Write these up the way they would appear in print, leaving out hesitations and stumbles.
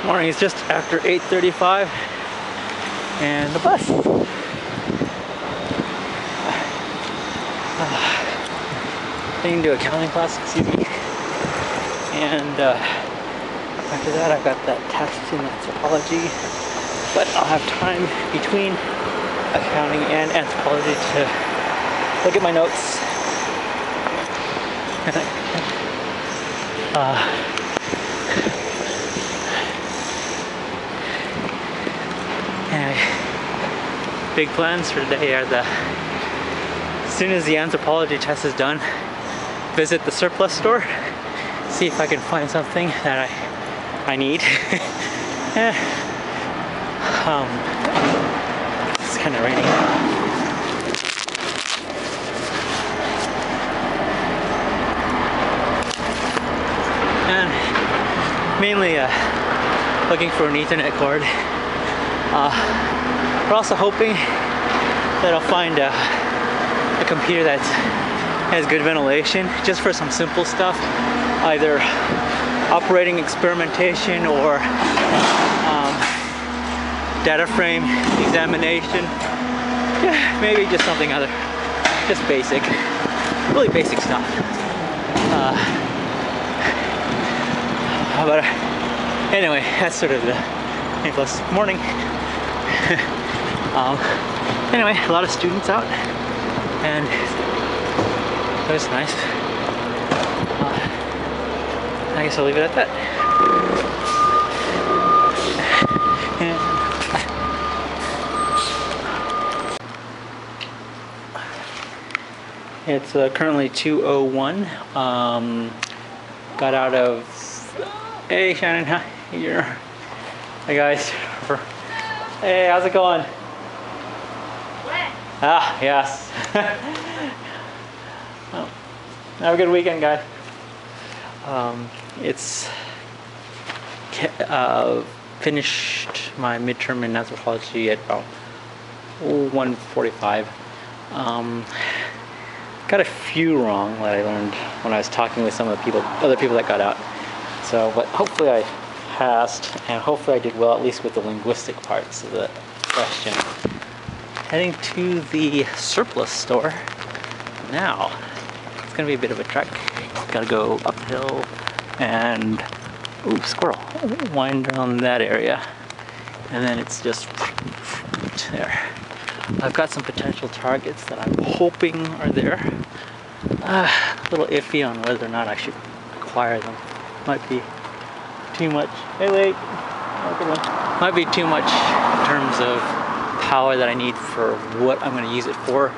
Morning is just after 8:35 and the bus. Heading to accounting class, excuse me. And after that I've got that test in anthropology, but I'll have time between accounting and anthropology to look at my notes. Anyway, big plans for today are as soon as the anthropology test is done, visit the surplus store, see if I can find something that I need. It's kind of raining. And mainly looking for an Ethernet cord. We're also hoping that I'll find a computer that has good ventilation, just for some simple stuff, either operating experimentation or data frame examination. Yeah, maybe just something other, just basic, really basic stuff. But anyway, that's sort of the plus morning. Anyway, a lot of students out, and it was nice. I guess I'll leave it at that. It's currently 2:01. Got out of. Hey Shannon, hi. Hey guys. Hey, how's it going? What? Ah, yes. Well, have a good weekend, guys. It's finished my midterm in anthropology at about 1:45. Got a few wrong that I learned when I was talking with some of the other people that got out. So, but hopefully I passed, and hopefully I did well, at least with the linguistic parts of the question. Heading to the surplus store now. It's gonna be a bit of a trek. Gotta go uphill and, ooh, squirrel, wind around that area, and then it's just there. I've got some potential targets that I'm hoping are there. A little iffy on whether or not I should acquire them. Might be too much. Hey, wait. Might be too much in terms of power that I need for what I'm going to use it for.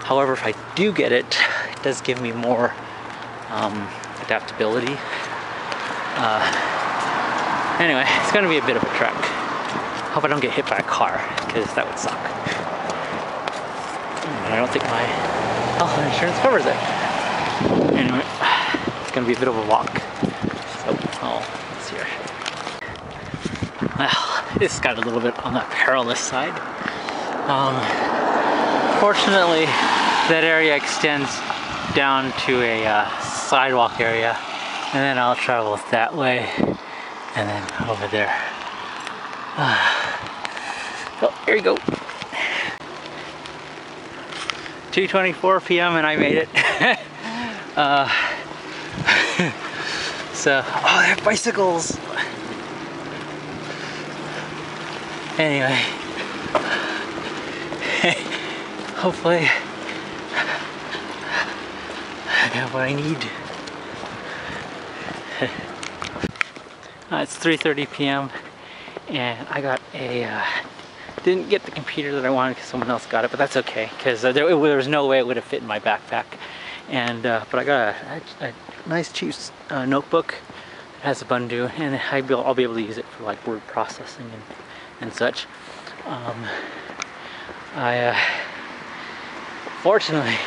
However, if I do get it, it does give me more adaptability. Anyway, it's going to be a bit of a trek. Hope I don't get hit by a car, because that would suck. I don't think my health insurance covers it. Anyway, it's going to be a bit of a walk. So, let's see here. Well, this got a little bit on the perilous side. Fortunately, that area extends down to a sidewalk area, and then I'll travel that way, and then over there. Oh, here you go. 2:24 p.m. and I made it. So, oh, they have bicycles. Anyway, hopefully I got what I need. It's 3:30 p.m. and I got didn't get the computer that I wanted because someone else got it, but that's okay, because there was no way it would have fit in my backpack. And but I got a nice cheap notebook. It has a Bundu, and I'll be able to use it for like word processing and such. Fortunately,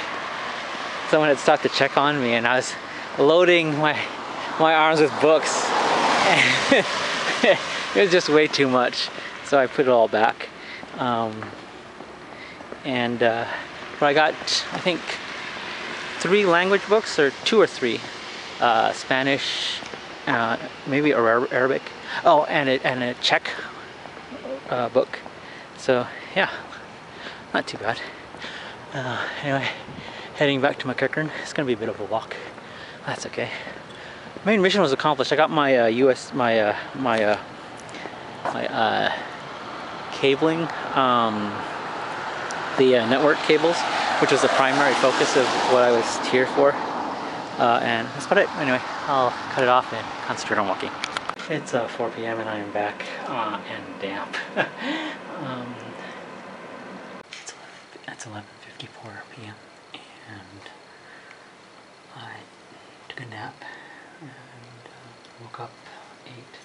someone had stopped to check on me, and I was loading my arms with books, and it was just way too much, so I put it all back. But I got, I think, 3 language books, or 2 or 3, Spanish, maybe Arabic. Oh, and a Czech book. So yeah, not too bad. Anyway, heading back to McEachern. It's gonna be a bit of a walk. That's okay. Main mission was accomplished. I got my cabling, the network cables, which was the primary focus of what I was here for. And that's about it. Anyway, I'll cut it off and concentrate on walking. It's 4 p.m. and I am back and damp. It's 11:54 p.m. and I took a nap and woke up, ate,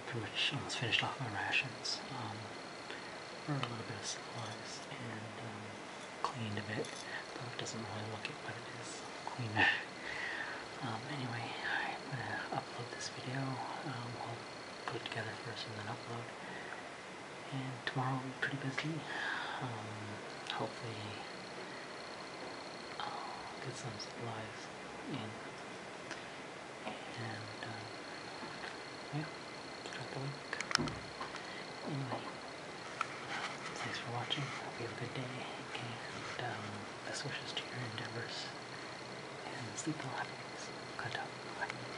pretty much almost finished off my rations, or a little bit of supplies, and cleaned a bit, though it doesn't really look it, but it is cleaner. Anyway, I'm gonna upload this video. I'll put it together first and then upload. And tomorrow will be pretty busy. Hopefully I'll get some supplies in. And yeah, start the week. Anyway, thanks for watching. Hope you have a good day. And best wishes to your endeavors. And sleep well, happy days. Cut out. Bye.